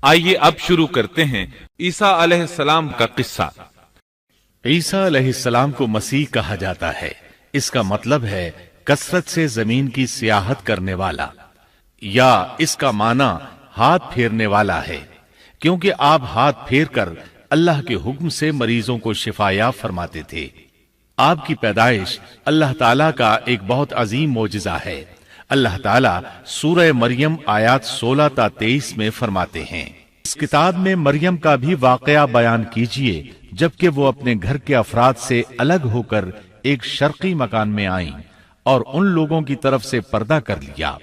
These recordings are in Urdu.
آئیے اب شروع کرتے ہیں عیسیٰ علیہ السلام کا قصہ۔ عیسیٰ علیہ السلام کو مسیح کہا جاتا ہے۔ اس کا مطلب ہے کثرت سے زمین کی سیاحت کرنے والا، یا اس کا معنی ہاتھ پھیرنے والا ہے، کیونکہ آپ ہاتھ پھیر کر اللہ کے حکم سے مریضوں کو شفا یاب فرماتے تھے۔ آپ کی پیدائش اللہ تعالیٰ کا ایک بہت عظیم معجزہ ہے۔ اللہ تعالیٰ سورہ مریم آیات 16 تا 23 میں فرماتے ہیں، اس کتاب میں مریم کا بھی واقعہ بیان کیجئے جبکہ وہ اپنے گھر کے افراد سے الگ ہو کر ایک شرقی مکان میں آئیں اور ان لوگوں کی طرف سے پردہ کر لیا۔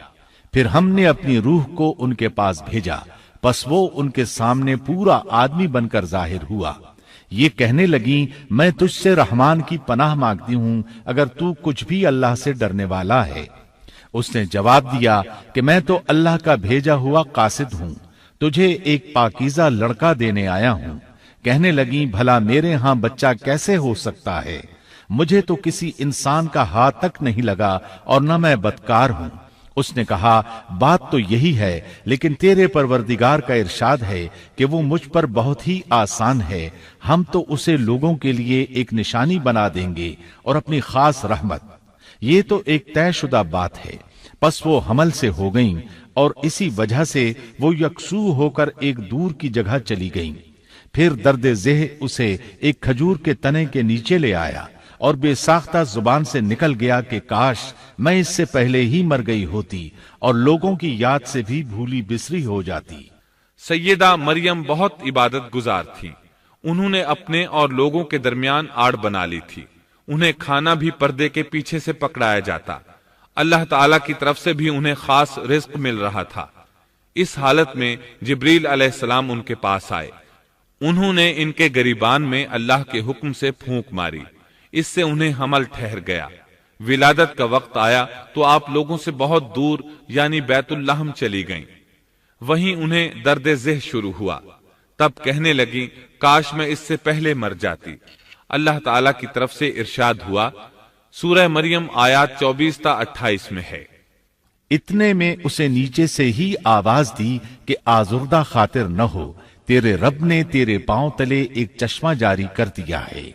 پھر ہم نے اپنی روح کو ان کے پاس بھیجا، پس وہ ان کے سامنے پورا آدمی بن کر ظاہر ہوا۔ یہ کہنے لگیں، میں تجھ سے رحمان کی پناہ مانگتی ہوں اگر تو کچھ بھی اللہ سے ڈرنے والا ہے۔ اس نے جواب دیا کہ میں تو اللہ کا بھیجا ہوا قاصد ہوں، تجھے ایک پاکیزہ لڑکا دینے آیا ہوں۔ کہنے لگیں، بھلا میرے ہاں بچہ کیسے ہو سکتا ہے؟ مجھے تو کسی انسان کا ہاتھ تک نہیں لگا اور نہ میں بدکار ہوں۔ اس نے کہا، بات تو یہی ہے، لیکن تیرے پروردگار کا ارشاد ہے کہ وہ مجھ پر بہت ہی آسان ہے، ہم تو اسے لوگوں کے لیے ایک نشانی بنا دیں گے اور اپنی خاص رحمت۔ یہ تو ایک طے شدہ بات ہے۔ پس وہ حمل سے ہو گئیں اور اسی وجہ سے وہ یکسو ہو کر ایک دور کی جگہ چلی گئیں۔ پھر درد ذہ اسے ایک کھجور کے تنے کے نیچے لے آیا اور بے ساختہ زبان سے نکل گیا کہ کاش میں اس سے پہلے ہی مر گئی ہوتی اور لوگوں کی یاد سے بھی بھولی بسری ہو جاتی۔ سیدہ مریم بہت عبادت گزار تھی۔ انہوں نے اپنے اور لوگوں کے درمیان آڑ بنا لی تھی۔ انہیں کھانا بھی پردے کے پیچھے سے پکڑایا جاتا۔ اللہ تعالیٰ کی طرف سے بھی انہیں خاص رزق مل رہا تھا۔ اس حالت میں جبریل علیہ السلام ان کے پاس آئے۔ انہوں نے ان کے گریبان میں اللہ کے حکم سے پھونک ماری، اس سے انہیں حمل ٹھہر گیا۔ ولادت کا وقت آیا تو آپ لوگوں سے بہت دور یعنی بیت اللحم چلی گئیں۔ وہیں انہیں درد ذہ شروع ہوا۔ تب کہنے لگی، کاش میں اس سے پہلے مر جاتی۔ اللہ تعالیٰ کی طرف سے ارشاد ہوا، سورہ مریم آیات 24 تا 28 میں ہے، اتنے میں اسے نیچے سے ہی آواز دی کہ آزردہ خاطر نہ ہو، تیرے رب نے تیرے پاؤں تلے ایک چشمہ جاری کر دیا ہے،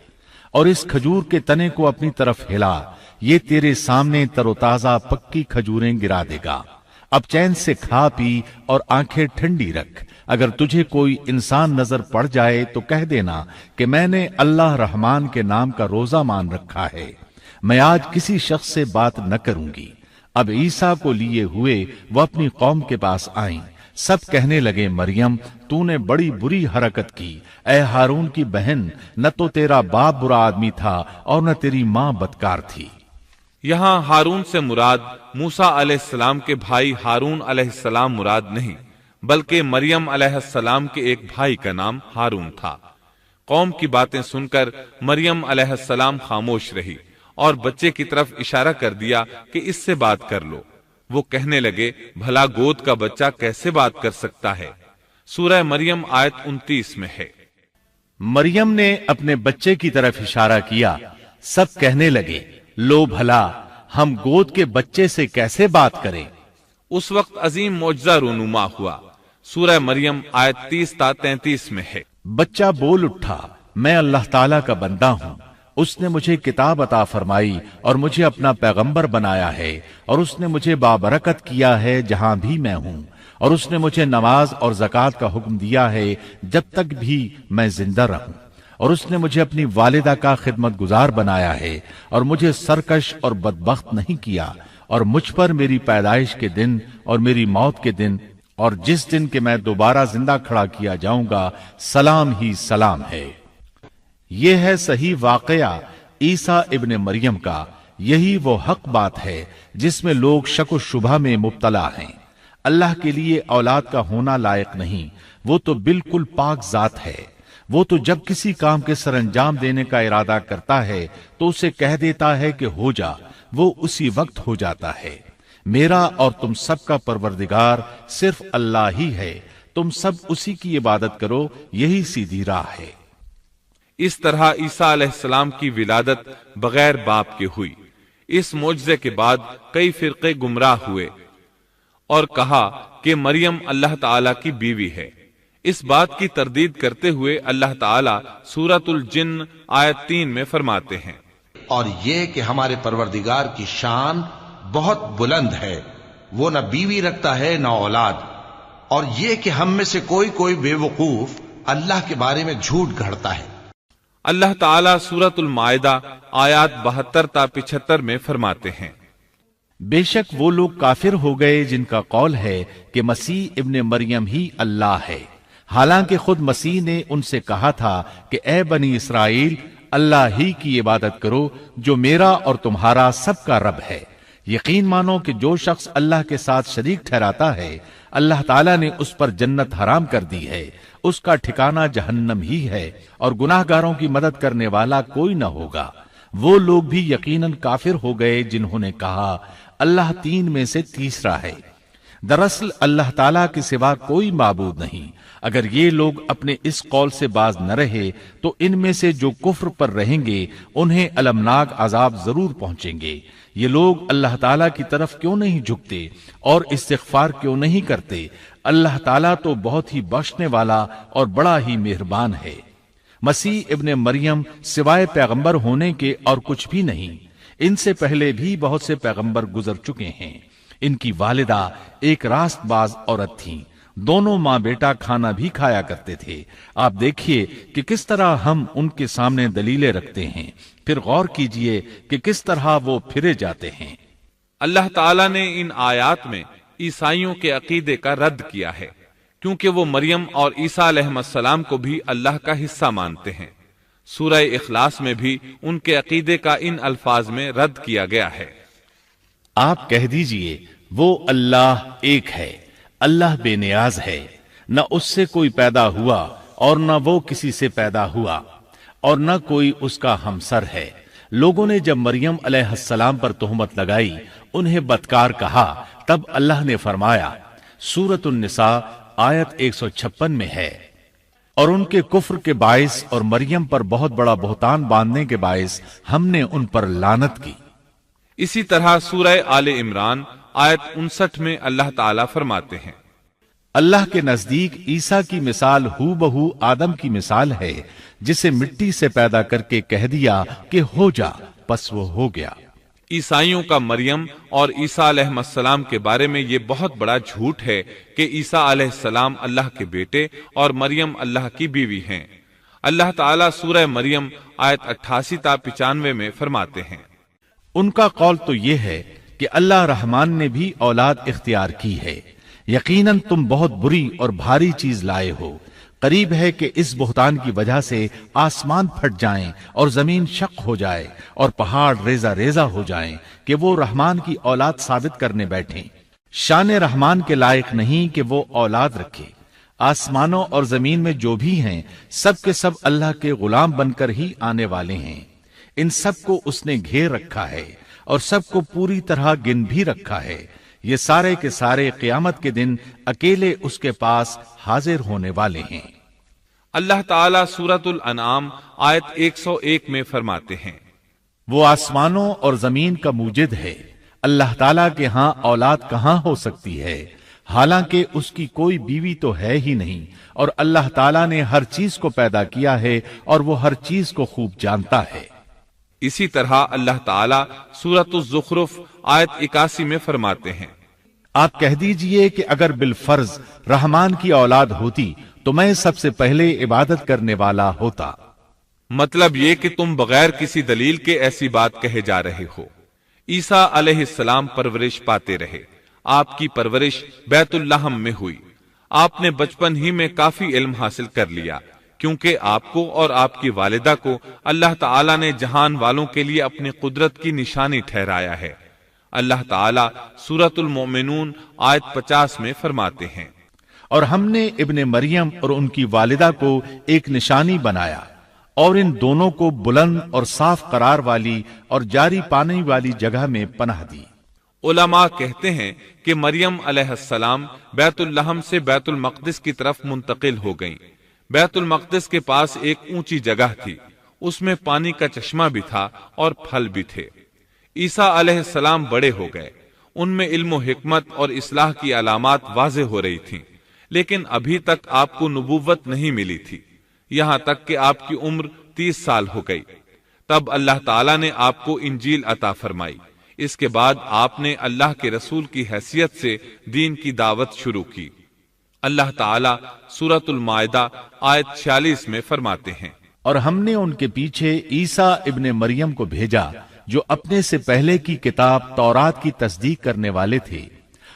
اور اس کھجور کے تنے کو اپنی طرف ہلا، یہ تیرے سامنے تر و تازہ پکی کھجوریں گرا دے گا۔ اب چین سے کھا پی اور آنکھیں ٹھنڈی رکھ۔ اگر تجھے کوئی انسان نظر پڑ جائے تو کہہ دینا کہ میں نے اللہ رحمان کے نام کا روزہ مان رکھا ہے، میں آج کسی شخص سے بات نہ کروں گی۔ اب عیسیٰ کو لیے ہوئے وہ اپنی قوم کے پاس آئیں۔ سب کہنے لگے، مریم تو نے بڑی بری حرکت کی، اے ہارون کی بہن، نہ تو تیرا باپ برا آدمی تھا اور نہ تیری ماں بدکار تھی۔ یہاں ہارون سے مراد موسیٰ علیہ السلام کے بھائی ہارون علیہ السلام مراد نہیں، بلکہ مریم علیہ السلام کے ایک بھائی کا نام ہارون تھا۔ قوم کی باتیں سن کر مریم علیہ السلام خاموش رہی اور بچے کی طرف اشارہ کر دیا کہ اس سے بات کر لو۔ وہ کہنے لگے، بھلا گود کا بچہ کیسے بات کر سکتا ہے؟ سورہ مریم آیت 29 میں ہے۔ مریم نے اپنے بچے کی طرف اشارہ کیا۔ سب کہنے لگے، لو بھلا ہم گود کے بچے سے کیسے بات کریں؟ اس وقت عظیم معجزہ رونما ہوا۔ سورہ مریم آیت 30 تا 33 میں ہے، بچہ بول اٹھا، میں اللہ تعالیٰ کا بندہ ہوں، اس نے مجھے کتاب عطا فرمائی اور مجھے اپنا پیغمبر بنایا ہے، اور اس نے مجھے بابرکت کیا ہے جہاں بھی میں ہوں، اور اس نے مجھے نماز اور زکوٰۃ کا حکم دیا ہے جب تک بھی میں زندہ رہوں، اور اس نے مجھے اپنی والدہ کا خدمت گزار بنایا ہے اور مجھے سرکش اور بدبخت نہیں کیا، اور مجھ پر میری پیدائش کے دن اور میری موت کے دن اور جس دن کہ میں دوبارہ زندہ کھڑا کیا جاؤں گا سلام ہی سلام ہے۔ یہ ہے صحیح واقعہ عیسیٰ ابن مریم کا۔ یہی وہ حق بات ہے جس میں لوگ شک و شبہ میں مبتلا ہیں۔ اللہ کے لیے اولاد کا ہونا لائق نہیں، وہ تو بالکل پاک ذات ہے۔ وہ تو جب کسی کام کے سر انجام دینے کا ارادہ کرتا ہے تو اسے کہہ دیتا ہے کہ ہو جا، وہ اسی وقت ہو جاتا ہے۔ میرا اور تم سب کا پروردگار صرف اللہ ہی ہے، تم سب اسی کی عبادت کرو، یہی سیدھی راہ ہے۔ اس طرح عیسیٰ علیہ السلام کی ولادت بغیر باپ کے ہوئی۔ اس معجزے کے بعد کئی فرقے گمراہ ہوئے اور کہا کہ مریم اللہ تعالی کی بیوی ہے۔ اس بات کی تردید کرتے ہوئے اللہ تعالی سورۃ الجن آیت 3 میں فرماتے ہیں، اور یہ کہ ہمارے پروردگار کی شان بہت بلند ہے، وہ نہ بیوی رکھتا ہے نہ اولاد، اور یہ کہ ہم میں سے کوئی بے وقوف اللہ کے بارے میں جھوٹ گھڑتا ہے۔ اللہ تعالی سورۃ المائدہ آیات 72 تا 75 میں فرماتے ہیں، بے شک وہ لوگ کافر ہو گئے جن کا قول ہے کہ مسیح ابن مریم ہی اللہ ہے، حالانکہ خود مسیح نے ان سے کہا تھا کہ اے بنی اسرائیل، اللہ ہی کی عبادت کرو جو میرا اور تمہارا سب کا رب ہے۔ یقین مانو کہ جو شخص اللہ کے ساتھ شریک ٹھہراتا ہے، اللہ تعالیٰ نے اس پر جنت حرام کر دی ہے، اس کا ٹھکانہ جہنم ہی ہے، اور گناہ گاروں کی مدد کرنے والا کوئی نہ ہوگا۔ وہ لوگ بھی یقیناً کافر ہو گئے جنہوں نے کہا اللہ 3 میں سے تیسرا ہے۔ دراصل اللہ تعالیٰ کے سوا کوئی معبود نہیں۔ اگر یہ لوگ اپنے اس قول سے باز نہ رہے تو ان میں سے جو کفر پر رہیں گے انہیں المناک عذاب ضرور پہنچیں گے۔ یہ لوگ اللہ تعالیٰ کی طرف کیوں نہیں جھکتے اور استغفار کیوں نہیں کرتے؟ اللہ تعالیٰ تو بہت ہی بخشنے والا اور بڑا ہی مہربان ہے۔ مسیح ابن مریم سوائے پیغمبر ہونے کے اور کچھ بھی نہیں۔ ان سے پہلے بھی بہت سے پیغمبر گزر چکے ہیں۔ ان کی والدہ ایک راست باز عورت تھیں، دونوں ماں بیٹا کھانا بھی کھایا کرتے تھے۔ آپ دیکھیے کہ کس طرح ہم ان کے سامنے دلیلیں رکھتے ہیں، پھر غور کیجئے کہ کس طرح وہ پھرے جاتے ہیں۔ اللہ تعالیٰ نے ان آیات میں عیسائیوں کے عقیدے کا رد کیا ہے، کیونکہ وہ مریم اور عیسیٰ علیہ السلام کو بھی اللہ کا حصہ مانتے ہیں۔ سورہ اخلاص میں بھی ان کے عقیدے کا ان الفاظ میں رد کیا گیا ہے۔ آپ کہہ دیجئے وہ اللہ ایک ہے، اللہ بے نیاز ہے، نہ اس سے کوئی پیدا ہوا اور نہ وہ کسی سے پیدا ہوا، اور نہ کوئی اس کا ہمسر ہے۔ لوگوں نے جب مریم علیہ السلام پر تہمت لگائی، انہیں بدکار کہا، تب اللہ نے فرمایا، سورۃ النساء آیت 156 میں ہے، اور ان کے کفر کے باعث اور مریم پر بہت بڑا بہتان باندھنے کے باعث ہم نے ان پر لعنت کی۔ اسی طرح سورہ آل عمران آیت 59 میں اللہ تعالیٰ فرماتے ہیں، اللہ کے نزدیک عیسیٰ کی مثال ہو بہو آدم کی مثال ہے، جسے مٹی سے پیدا کر کے کہہ دیا کہ ہو جا، پس وہ ہو گیا۔ عیسائیوں کا مریم اور عیسیٰ علیہ السلام کے بارے میں یہ بہت بڑا جھوٹ ہے کہ عیسیٰ علیہ السلام اللہ کے بیٹے اور مریم اللہ کی بیوی ہیں۔ اللہ تعالیٰ سورہ مریم آیت 88 تا 95 میں فرماتے ہیں، ان کا قول تو یہ ہے کہ اللہ رحمان نے بھی اولاد اختیار کی ہے، یقیناً تم بہت بری اور بھاری چیز لائے ہو۔ قریب ہے کہ اس بہتان کی وجہ سے آسمان پھٹ جائیں اور زمین شق ہو جائے اور پہاڑ ریزہ ریزہ ہو جائیں کہ وہ رحمان کی اولاد ثابت کرنے بیٹھیں۔ شان رحمان کے لائق نہیں کہ وہ اولاد رکھے۔ آسمانوں اور زمین میں جو بھی ہیں سب کے سب اللہ کے غلام بن کر ہی آنے والے ہیں۔ ان سب کو اس نے گھیر رکھا ہے اور سب کو پوری طرح گن بھی رکھا ہے۔ یہ سارے کے سارے قیامت کے دن اکیلے اس کے پاس حاضر ہونے والے ہیں۔ اللہ تعالیٰ سورۃ الانعام آیت 101 میں فرماتے ہیں، وہ آسمانوں اور زمین کا موجد ہے، اللہ تعالیٰ کے ہاں اولاد کہاں ہو سکتی ہے، حالانکہ اس کی کوئی بیوی تو ہے ہی نہیں، اور اللہ تعالیٰ نے ہر چیز کو پیدا کیا ہے اور وہ ہر چیز کو خوب جانتا ہے۔ اسی طرح اللہ تعالیٰ سورۃ الزخرف آیت 81 میں فرماتے ہیں، آپ کہہ دیجئے کہ اگر بالفرض رحمان کی اولاد ہوتی تو میں سب سے پہلے عبادت کرنے والا ہوتا۔ مطلب یہ کہ تم بغیر کسی دلیل کے ایسی بات کہے جا رہے ہو۔ عیسیٰ علیہ السلام پرورش پاتے رہے، آپ کی پرورش بیت اللحم میں ہوئی، آپ نے بچپن ہی میں کافی علم حاصل کر لیا، کیونکہ آپ کو اور آپ کی والدہ کو اللہ تعالیٰ نے جہان والوں کے لیے اپنی قدرت کی نشانی ٹھہرایا ہے۔ اللہ تعالیٰ سورۃ المؤمنون آیت 50 میں فرماتے ہیں، اور ہم نے ابن مریم اور ان کی والدہ کو ایک نشانی بنایا اور ان دونوں کو بلند اور صاف قرار والی اور جاری پانی والی جگہ میں پناہ دی۔ علماء کہتے ہیں کہ مریم علیہ السلام بیت اللحم سے بیت المقدس کی طرف منتقل ہو گئیں۔ بیت المقدس کے پاس ایک اونچی جگہ تھی، اس میں پانی کا چشمہ بھی تھا اور پھل بھی تھے۔ عیسیٰ علیہ السلام بڑے ہو گئے، ان میں علم و حکمت اور اصلاح کی علامات واضح ہو رہی تھیں، لیکن ابھی تک آپ کو نبوت نہیں ملی تھی، یہاں تک کہ آپ کی عمر 30 سال ہو گئی۔ تب اللہ تعالیٰ نے آپ کو انجیل عطا فرمائی۔ اس کے بعد آپ نے اللہ کے رسول کی حیثیت سے دین کی دعوت شروع کی۔ اللہ تعالیٰ سورۃ المائدہ آیت 46 میں فرماتے ہیں، اور ہم نے ان کے پیچھے عیسیٰ ابن مریم کو بھیجا جو اپنے سے پہلے کی کتاب تورات کی تصدیق کرنے والے تھے،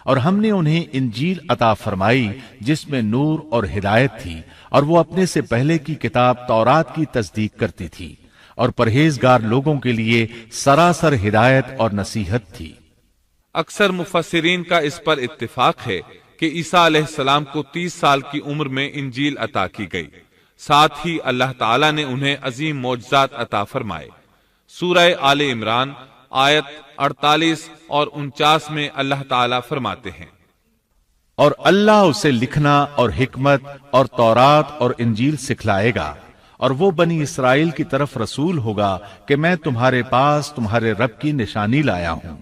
اور ہم نے انہیں انجیل عطا فرمائی جس میں نور اور ہدایت تھی، اور وہ اپنے سے پہلے کی کتاب تورات کی تصدیق کرتی تھی، اور پرہیزگار لوگوں کے لیے سراسر ہدایت اور نصیحت تھی۔ اکثر مفسرین کا اس پر اتفاق ہے کہ عیسیٰ علیہ السلام کو 30 سال کی عمر میں انجیل عطا کی گئی، ساتھ ہی اللہ تعالیٰ نے انہیں عظیم معجزات عطا فرمائے۔ سورہ آل عمران آیت 48 اور 49 میں اللہ تعالیٰ فرماتے ہیں، اور اللہ اسے لکھنا اور حکمت اور تورات اور انجیل سکھلائے گا، اور وہ بنی اسرائیل کی طرف رسول ہوگا کہ میں تمہارے پاس تمہارے رب کی نشانی لایا ہوں۔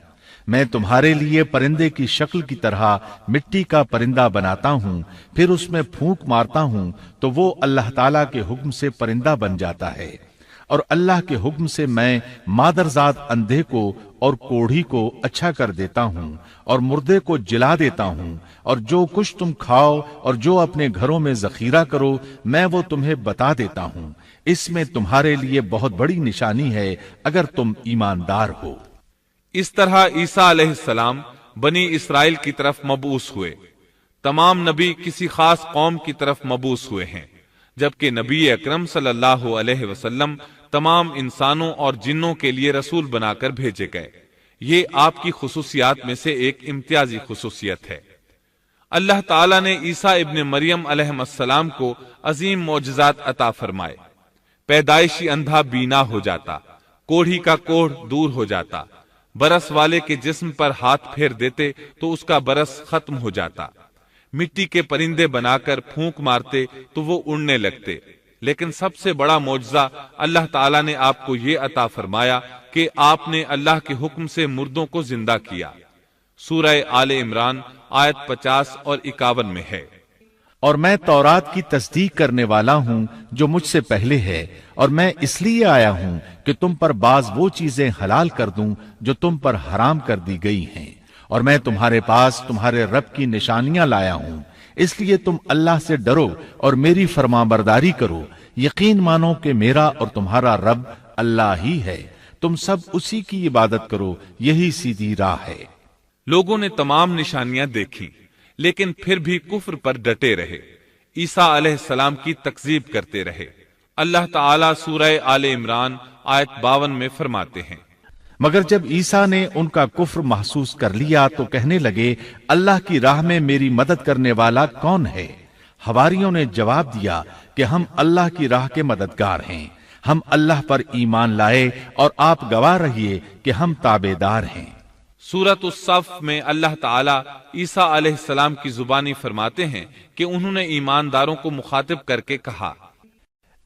میں تمہارے لیے پرندے کی شکل کی طرح مٹی کا پرندہ بناتا ہوں، پھر اس میں پھونک مارتا ہوں تو وہ اللہ تعالیٰ کے حکم سے پرندہ بن جاتا ہے، اور اللہ کے حکم سے میں مادرزاد اندھے کو اور کوڑھی کو اچھا کر دیتا ہوں، اور مردے کو جلا دیتا ہوں، اور جو کچھ تم کھاؤ اور جو اپنے گھروں میں ذخیرہ کرو میں وہ تمہیں بتا دیتا ہوں۔ اس میں تمہارے لیے بہت بڑی نشانی ہے اگر تم ایماندار ہو۔ اس طرح عیسیٰ علیہ السلام بنی اسرائیل کی طرف مبعوث ہوئے۔ تمام نبی کسی خاص قوم کی طرف مبعوث ہوئے ہیں، جبکہ نبی اکرم صلی اللہ علیہ وسلم تمام انسانوں اور جنوں کے لیے رسول بنا کر بھیجے گئے۔ یہ آپ کی خصوصیات میں سے ایک امتیازی خصوصیت ہے۔ اللہ تعالیٰ نے عیسیٰ ابن مریم علیہ السلام کو عظیم معجزات عطا فرمائے۔ پیدائشی اندھا بینا ہو جاتا، کوڑھی کا کوڑھ دور ہو جاتا، برس والے کے جسم پر ہاتھ پھیر دیتے تو اس کا برس ختم ہو جاتا، مٹی کے پرندے بنا کر پھونک مارتے تو وہ اڑنے لگتے۔ لیکن سب سے بڑا معجزہ اللہ تعالیٰ نے آپ کو یہ عطا فرمایا کہ آپ نے اللہ کے حکم سے مردوں کو زندہ کیا۔ سورہ آل عمران آیت 50 اور 51 میں ہے، اور میں تورات کی تصدیق کرنے والا ہوں جو مجھ سے پہلے ہے، اور میں اس لیے آیا ہوں کہ تم پر بعض وہ چیزیں حلال کر دوں جو تم پر حرام کر دی گئی ہیں، اور میں تمہارے پاس تمہارے رب کی نشانیاں لایا ہوں، اس لیے تم اللہ سے ڈرو اور میری فرمانبرداری کرو، یقین مانو کہ میرا اور تمہارا رب اللہ ہی ہے، تم سب اسی کی عبادت کرو، یہی سیدھی راہ ہے۔ لوگوں نے تمام نشانیاں دیکھی لیکن پھر بھی کفر پر ڈٹے رہے، عیسیٰ علیہ السلام کی تکذیب کرتے رہے۔ اللہ تعالیٰ سورہ آل عمران آیت 52 میں فرماتے ہیں، مگر جب عیسیٰ نے ان کا کفر محسوس کر لیا تو کہنے لگے اللہ کی راہ میں میری مدد کرنے والا کون ہے؟ حواریوں نے جواب دیا کہ ہم اللہ کی راہ کے مددگار ہیں، ہم اللہ پر ایمان لائے اور آپ گواہ رہیے کہ ہم تابعدار ہیں۔ سورۃ الصف میں اللہ تعالیٰ عیسیٰ علیہ السلام کی زبانی فرماتے ہیں کہ انہوں نے ایمانداروں کو مخاطب کر کے کہا،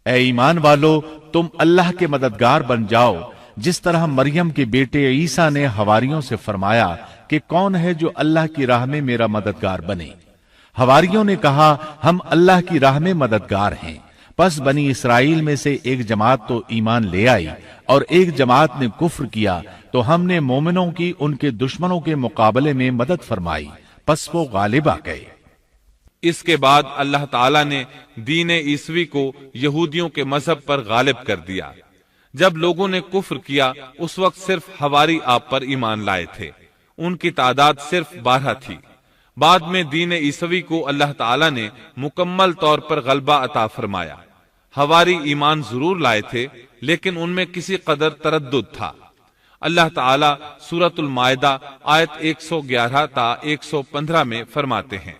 اے ایمان والو، تم اللہ کے مددگار بن جاؤ، جس طرح مریم کے بیٹے عیسیٰ نے حواریوں سے فرمایا کہ کون ہے جو اللہ کی راہ میں میرا مددگار بنے؟ حواریوں نے کہا ہم اللہ کی راہ میں مددگار ہیں۔ پس بنی اسرائیل میں سے ایک جماعت تو ایمان لے آئی اور ایک جماعت نے کفر کیا، تو ہم نے مومنوں کی ان کے دشمنوں کے مقابلے میں مدد فرمائی، پس وہ غالب آ گئے۔ اس کے بعد اللہ تعالیٰ نے دین عیسوی کو یہودیوں کے مذہب پر غالب کر دیا۔ جب لوگوں نے کفر کیا اس وقت صرف حواری آپ پر ایمان لائے تھے، ان کی تعداد صرف 12 تھی۔ بعد میں دین عیسوی کو اللہ تعالیٰ نے مکمل طور پر غلبہ عطا فرمایا۔ حواری ایمان ضرور لائے تھے لیکن ان میں کسی قدر تردد تھا۔ اللہ تعالیٰ سورۃ المائدہ آیت 111 تا 115 میں فرماتے ہیں،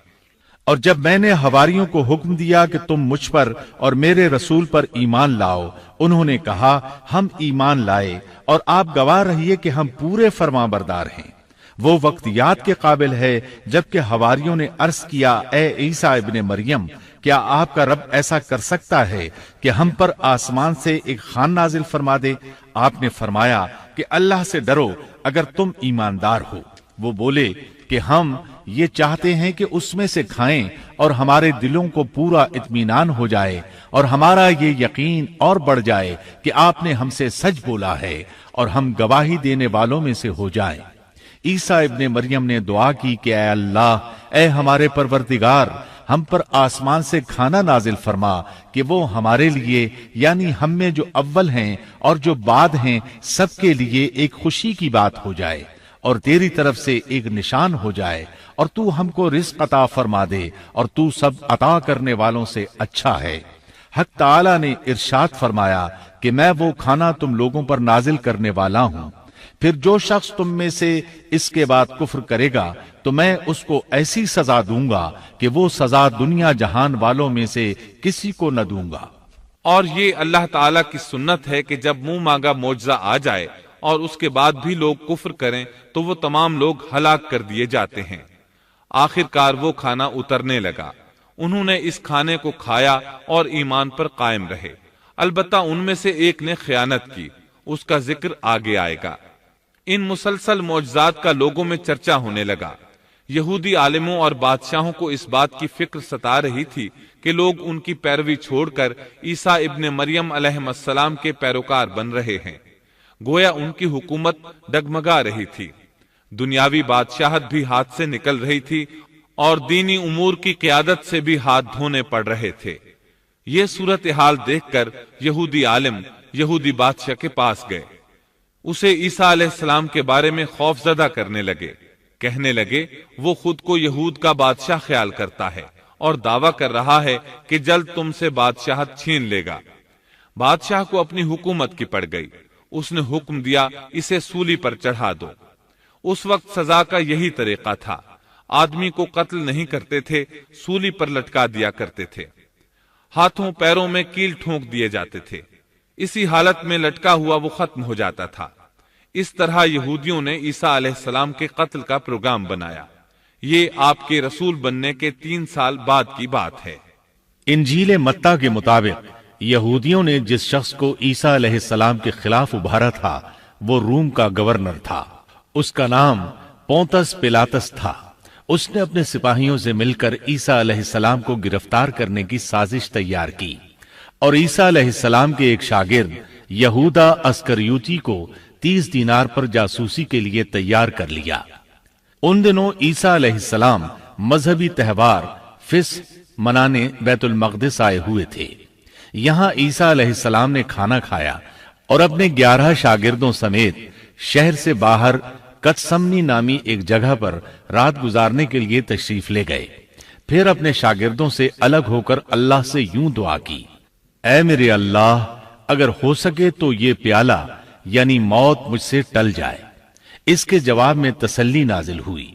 اور جب میں نے حواریوں کو حکم دیا کہ تم مجھ پر اور میرے رسول پر ایمان لاؤ، انہوں نے کہا ہم ایمان لائے اور آپ گواہ رہیے کہ ہم پورے فرمانبردار ہیں۔ وہ وقت یاد کے قابل ہے جبکہ حواریوں نے عرض کیا اے عیسیٰ ابن مریم، کیا آپ کا رب ایسا کر سکتا ہے کہ ہم پر آسمان سے ایک خوان نازل فرما دے؟ آپ نے فرمایا کہ اللہ سے ڈرو اگر تم ایماندار ہو۔ وہ بولے کہ ہم یہ چاہتے ہیں کہ اس میں سے کھائیں اور ہمارے دلوں کو پورا اطمینان ہو جائے اور ہمارا یہ یقین اور بڑھ جائے کہ آپ نے ہم سے سچ بولا ہے اور ہم گواہی دینے والوں میں سے ہو جائیں۔ عیسیٰ ابن مریم نے دعا کی کہ اے اللہ، اے ہمارے پروردگار، ہم پر آسمان سے کھانا نازل فرما کہ وہ ہمارے لیے یعنی ہم میں جو اول ہیں اور جو بعد ہیں سب کے لیے ایک خوشی کی بات ہو جائے اور تیری طرف سے ایک نشان ہو جائے، اور تو ہم کو رزق عطا فرما دے اور تو سب عطا کرنے والوں سے اچھا ہے۔ حق تعالی نے ارشاد فرمایا کہ میں وہ کھانا تم لوگوں پر نازل کرنے والا ہوں، پھر جو شخص تم میں سے اس کے بعد کفر کرے گا تو میں اس کو ایسی سزا دوں گا کہ وہ سزا دنیا جہان والوں میں سے کسی کو نہ دوں گا۔ اور یہ اللہ تعالیٰ کی سنت ہے کہ جب منہ مانگا معجزہ آ جائے اور اس کے بعد بھی لوگ کفر کریں تو وہ تمام لوگ ہلاک کر دیے جاتے ہیں۔ آخر کار وہ کھانا اترنے لگا، انہوں نے اس کھانے کو کھایا اور ایمان پر قائم رہے، البتہ ان میں سے ایک نے خیانت کی، اس کا ذکر آگے آئے گا۔ ان مسلسل معجزات کا لوگوں میں چرچا ہونے لگا۔ یہودی عالموں اور بادشاہوں کو اس بات کی فکر ستا رہی تھی کہ لوگ ان کی پیروی چھوڑ کر عیسیٰ ابن مریم علیہ السلام کے پیروکار بن رہے ہیں، گویا ان کی حکومت ڈگمگا رہی تھی، دنیاوی بادشاہت بھی ہاتھ سے نکل رہی تھی اور دینی امور کی قیادت سے بھی ہاتھ دھونے پڑ رہے تھے۔ یہ صورتحال دیکھ کر یہودی عالم یہودی بادشاہ کے پاس گئے، اسے عیسیٰ علیہ السلام کے بارے میں خوف زدہ کرنے لگے، کہنے لگے وہ خود کو یہود کا بادشاہ خیال کرتا ہے اور دعویٰ کر رہا ہے کہ جلد تم سے بادشاہت چھین لے گا۔ بادشاہ کو اپنی حکومت کی پڑ گئی، اس نے حکم دیا اسے سولی پر چڑھا دو۔ اس وقت سزا کا یہی طریقہ تھا، آدمی کو قتل نہیں کرتے تھے، سولی پر لٹکا دیا کرتے تھے، ہاتھوں پیروں میں کیل ٹھونک دیے جاتے تھے، اسی حالت میں لٹکا ہوا وہ ختم ہو جاتا تھا۔ اس طرح یہودیوں نے عیسیٰ علیہ السلام کے قتل کا پروگرام بنایا۔ یہ آپ کے رسول بننے کے 3 سال بعد کی بات ہے۔ انجیل متی کے مطابق یہودیوں نے جس شخص کو عیسیٰ علیہ السلام کے خلاف ابھارا تھا وہ روم کا گورنر تھا، اس کا نام پونتس پیلاطس تھا۔ اس نے اپنے سپاہیوں سے مل کر عیسیٰ علیہ السلام کو گرفتار کرنے کی سازش تیار کی اور عیسیٰ علیہ السلام کے ایک شاگرد یہودا اسکریوتی کو 30 دینار پر جاسوسی کے لیے تیار کر لیا۔ ان دنوں عیسیٰ علیہ السلام مذہبی تہوار فصح منانے بیت المقدس آئے ہوئے تھے۔ یہاں عیسیٰ علیہ السلام نے کھانا کھایا اور اپنے 11 شاگردوں سمیت شہر سے باہر کتسمنی نامی ایک جگہ پر رات گزارنے کے لیے تشریف لے گئے۔ پھر اپنے شاگردوں سے الگ ہو کر اللہ سے یوں دعا کی، اے میرے اللہ، اگر ہو سکے تو یہ پیالہ یعنی موت مجھ سے ٹل جائے۔ اس کے جواب میں تسلی نازل ہوئی۔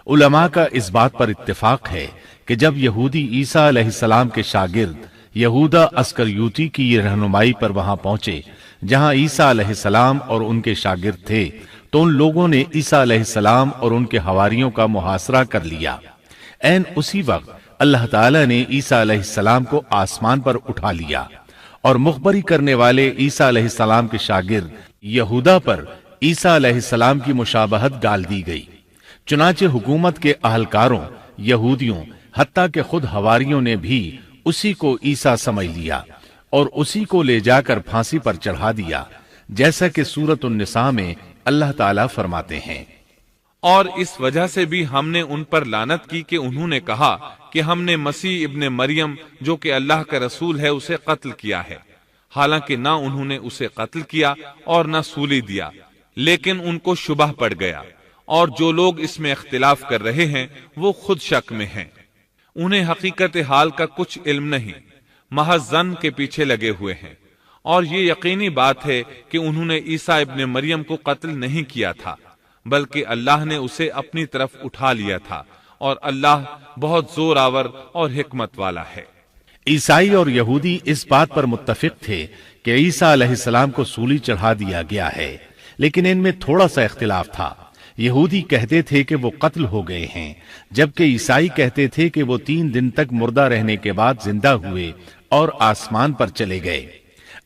علماء کا اس بات پر اتفاق ہے کہ جب یہودی عیسیٰ علیہ السلام کے شاگرد یہودا اسکریوتی کی یہ رہنمائی پر وہاں پہنچے جہاں عیسیٰ علیہ السلام اور ان کے شاگرد تھے، تو ان لوگوں نے عیسیٰ علیہ السلام اور ان کے حواریوں کا محاصرہ کر لیا۔ عین اسی وقت اللہ تعالی نے عیسیٰ علیہ السلام کو آسمان پر اٹھا لیا اور مخبری کرنے والے عیسیٰ علیہ السلام کے شاگرد یہودا پر عیسیٰ علیہ السلام کی مشابہت ڈال دی گئی۔ چنانچہ حکومت کے اہلکاروں، یہودیوں، حتیٰ کہ خود حواریوں نے بھی اسی کو عیسیٰ سمجھ لیا اور اسی کو لے جا کر پھانسی پر چڑھا دیا، جیسا کہ سورۃ النساء میں اللہ تعالیٰ فرماتے ہیں، اور اس وجہ سے بھی ہم نے ان پر لعنت کی کہ انہوں نے کہا کہ ہم نے مسیح ابن مریم جو کہ اللہ کا رسول ہے اسے قتل کیا ہے، حالانکہ نہ انہوں نے اسے قتل کیا اور نہ سولی دیا، لیکن ان کو شبہ پڑ گیا، اور جو لوگ اس میں اختلاف کر رہے ہیں وہ خود شک میں ہیں، انہیں حقیقت حال کا کچھ علم نہیں، محض ظن کے پیچھے لگے ہوئے ہیں۔ اور یہ یقینی بات ہے کہ انہوں نے عیسیٰ ابن مریم کو قتل نہیں کیا تھا، بلکہ اللہ نے اسے اپنی طرف اٹھا لیا تھا، اور اللہ بہت زور آور اور حکمت والا ہے۔ عیسائی اور یہودی اس بات پر متفق تھے کہ عیسیٰ علیہ السلام کو سولی چڑھا دیا گیا ہے، لیکن ان میں تھوڑا سا اختلاف تھا۔ یہودی کہتے تھے کہ وہ قتل ہو گئے ہیں، جبکہ عیسائی کہتے تھے کہ وہ 3 دن تک مردہ رہنے کے بعد زندہ ہوئے اور آسمان پر چلے گئے۔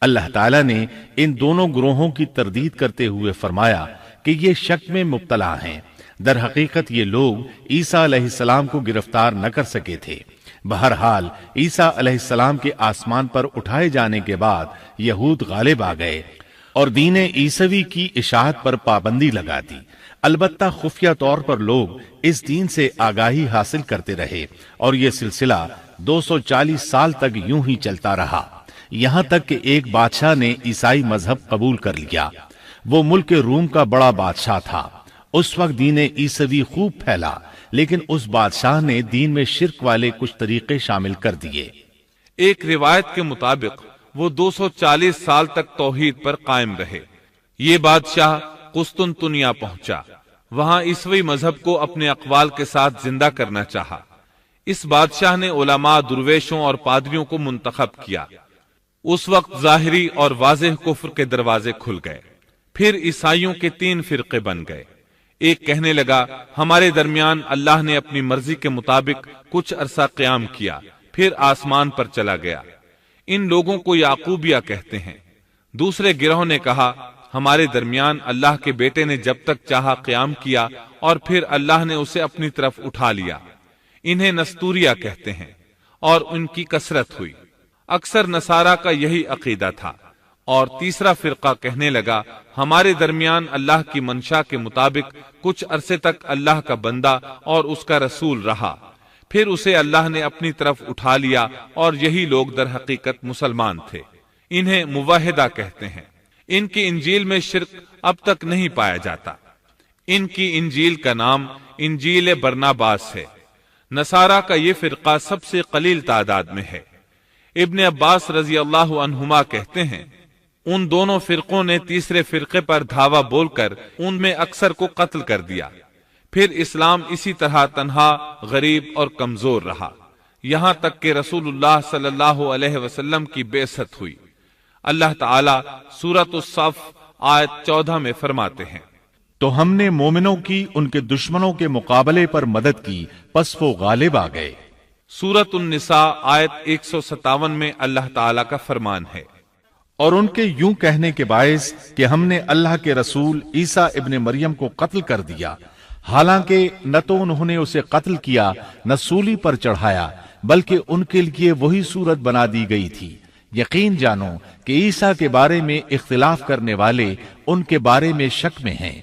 اللہ تعالیٰ نے ان دونوں گروہوں کی تردید کرتے ہوئے فرمایا کہ یہ شک میں مبتلا ہیں، در حقیقت یہ لوگ عیسیٰ علیہ السلام کو گرفتار نہ کر سکے تھے۔ بہرحال عیسیٰ علیہ السلام کے آسمان پر اٹھائے جانے کے بعد یہود غالب آ گئے اور دین عیسوی کی اشاعت پر پابندی لگا دی۔ البتہ خفیہ طور پر لوگ اس دین سے آگاہی حاصل کرتے رہے اور یہ سلسلہ 240 سال تک یوں ہی چلتا رہا، یہاں تک کہ ایک بادشاہ نے عیسائی مذہب قبول کر لیا۔ وہ ملک روم کا بڑا بادشاہ تھا۔ اس وقت دین عیسوی خوب پھیلا، لیکن اس بادشاہ نے دین میں شرک والے کچھ طریقے شامل کر دیے۔ ایک روایت کے مطابق وہ 240 سال تک توحید پر قائم رہے۔ یہ بادشاہ قسطنطنیہ پہنچا، وہاں عیسوی مذہب کو اپنے اقوال کے ساتھ زندہ کرنا چاہا۔ اس بادشاہ نے علماء، درویشوں اور پادریوں کو منتخب کیا۔ اس وقت ظاہری اور واضح کفر کے دروازے کھل گئے۔ پھر عیسائیوں کے 3 فرقے بن گئے۔ ایک کہنے لگا ہمارے درمیان اللہ نے اپنی مرضی کے مطابق کچھ عرصہ قیام کیا، پھر آسمان پر چلا گیا۔ ان لوگوں کو یعقوبیہ کہتے ہیں۔ دوسرے گروہ نے کہا ہمارے درمیان اللہ کے بیٹے نے جب تک چاہا قیام کیا اور پھر اللہ نے اسے اپنی طرف اٹھا لیا۔ انہیں نستوریہ کہتے ہیں اور ان کی کثرت ہوئی۔ اکثر نصارہ کا یہی عقیدہ تھا۔ اور تیسرا فرقہ کہنے لگا ہمارے درمیان اللہ کی منشا کے مطابق کچھ عرصے تک اللہ کا بندہ اور اس کا رسول رہا، پھر اسے اللہ نے اپنی طرف اٹھا لیا، اور یہی لوگ در حقیقت مسلمان تھے۔ انہیں موحدہ کہتے ہیں۔ ان کی انجیل میں شرک اب تک نہیں پایا جاتا۔ ان کی انجیل کا نام انجیل برناباس ہے۔ نصارہ کا یہ فرقہ سب سے قلیل تعداد میں ہے۔ ابن عباس رضی اللہ عنہما کہتے ہیں ان دونوں فرقوں نے تیسرے فرقے پر دھاوا بول کر ان میں اکثر کو قتل کر دیا۔ پھر اسلام اسی طرح تنہا، غریب اور کمزور رہا، یہاں تک کہ رسول اللہ صلی اللہ علیہ وسلم کی بعثت ہوئی۔ اللہ تعالی سورۃ الصف آیت 14 میں فرماتے ہیں تو ہم نے مومنوں کی ان کے دشمنوں کے مقابلے پر مدد کی، پس وہ غالب آ گئے۔ سورۃ النساء آیت 157 میں اللہ تعالی کا فرمان ہے اور ان کے یوں کہنے کے باعث کہ ہم نے اللہ کے رسول عیسیٰ ابن مریم کو قتل کر دیا، حالانکہ نہ تو انہوں نے اسے قتل کیا نہ سولی پر چڑھایا، بلکہ ان کے لیے وہی صورت بنا دی گئی تھی۔ یقین جانو کہ عیسیٰ کے بارے میں اختلاف کرنے والے ان کے بارے میں شک میں ہیں،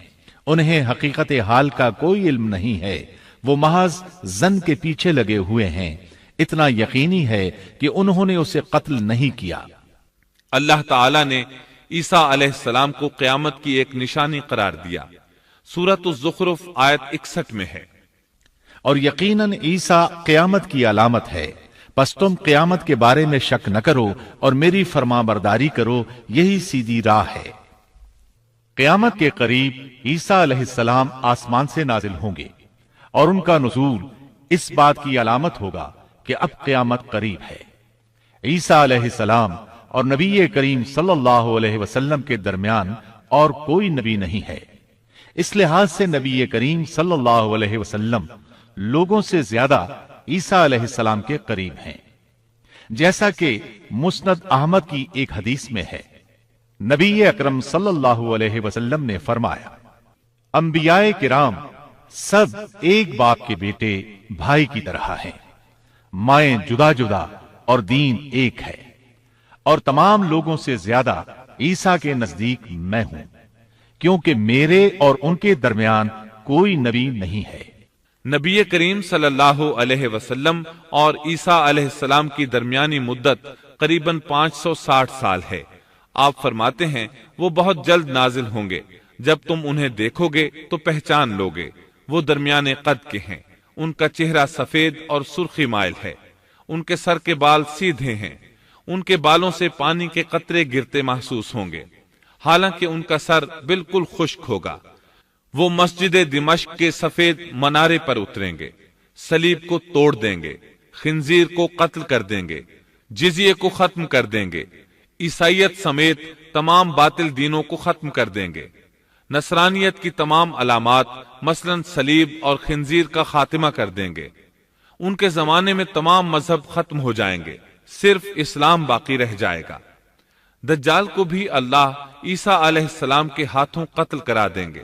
انہیں حقیقت حال کا کوئی علم نہیں ہے، وہ محض ظن کے پیچھے لگے ہوئے ہیں۔ اتنا یقینی ہے کہ انہوں نے اسے قتل نہیں کیا۔ اللہ تعالی نے عیسیٰ علیہ السلام کو قیامت کی ایک نشانی قرار دیا۔ سورۃ الزخرف آیت 61 میں ہے اور یقیناً عیسیٰ قیامت کی علامت ہے، پس تم قیامت کے بارے میں شک نہ کرو اور میری فرما برداری کرو، یہی سیدھی راہ ہے۔ قیامت کے قریب عیسیٰ علیہ السلام آسمان سے نازل ہوں گے اور ان کا نزول اس بات کی علامت ہوگا کہ اب قیامت قریب ہے۔ عیسیٰ علیہ السلام اور نبی کریم صلی اللہ علیہ وسلم کے درمیان اور کوئی نبی نہیں ہے۔ اس لحاظ سے نبی کریم صلی اللہ علیہ وسلم لوگوں سے زیادہ عیسیٰ علیہ السلام کے قریب ہیں، جیسا کہ مسند احمد کی ایک حدیث میں ہے۔ نبی اکرم صلی اللہ علیہ وسلم نے فرمایا انبیاء کرام سب ایک باپ کے بیٹے بھائی کی طرح ہیں، مائیں جدا جدا اور دین ایک ہے، اور تمام لوگوں سے زیادہ عیسیٰ کے نزدیک میں ہوں، کیونکہ میرے اور ان کے درمیان کوئی نبی نہیں ہے۔ نبی کریم صلی اللہ علیہ وسلم اور عیسیٰ علیہ السلام کی درمیانی مدت قریباً 560 سال ہے۔ آپ فرماتے ہیں وہ بہت جلد نازل ہوں گے، جب تم انہیں دیکھو گے تو پہچان لوگے۔ وہ درمیانے قد کے ہیں، ان کا چہرہ سفید اور سرخی مائل ہے، ان کے سر کے بال سیدھے ہیں، ان کے بالوں سے پانی کے قطرے گرتے محسوس ہوں گے، حالانکہ ان کا سر بالکل خشک ہوگا۔ وہ مسجد دمشق کے سفید منارے پر اتریں گے، صلیب کو توڑ دیں گے، خنزیر کو قتل کر دیں گے، جزیے کو ختم کر دیں گے، عیسائیت سمیت تمام باطل دینوں کو ختم کر دیں گے، نصرانیت کی تمام علامات مثلا صلیب اور خنزیر کا خاتمہ کر دیں گے۔ ان کے زمانے میں تمام مذہب ختم ہو جائیں گے، صرف اسلام باقی رہ جائے گا۔ دجال کو بھی اللہ عیسیٰ علیہ السلام کے ہاتھوں قتل کرا دیں گے۔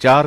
4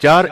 4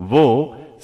وہ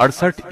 68